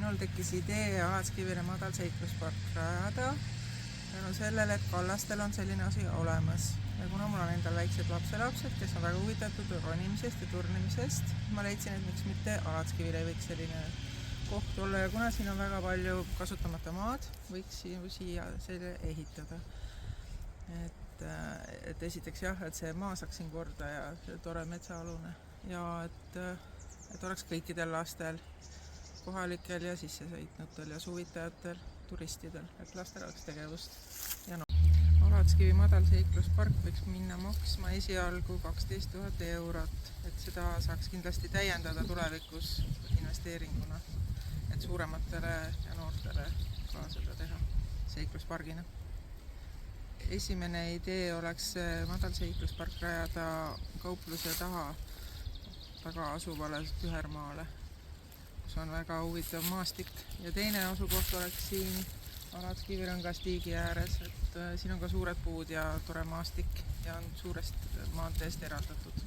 minul tekkis idee Alatskivile madalseikluspark rajada tänu sellele, et kallastel on selline asi olemas. Ja kuna mul on endal väiksed lapselapsed, kes on väga huvitatud ronimisest ja turnimisest, ma leidsin, et miks mitte Alatskivil ei võiks selline koht olla ja kuna siin on väga palju kasutamata maad, võiks siia selle ehitada. Et esiteks jah, et see maa saaks siin korda ja see tore metsaalune ja et oleks kõikidel lastel, kohalikel ja sissesõitnutel ja suvitajatel, turistidel, et lastel oleks tegevust. Ja Alatskivi madalseikluspark võiks minna maksma esialgu 12 000 eurot, et seda saaks kindlasti täiendada tulevikus investeeringuna, et suurematele ja noortele ka seda teha seikluspargina. Esimene idee oleks madalseikluspark rajada kaupluse taga asuvale Tühermaale, kus on väga huvitav maastik. Ja teine asukoht oleks siin Alatskivil on ka stiigi ääres, et siin on ka suured puud ja tore maastik ja on suurest maanteest eraldatud.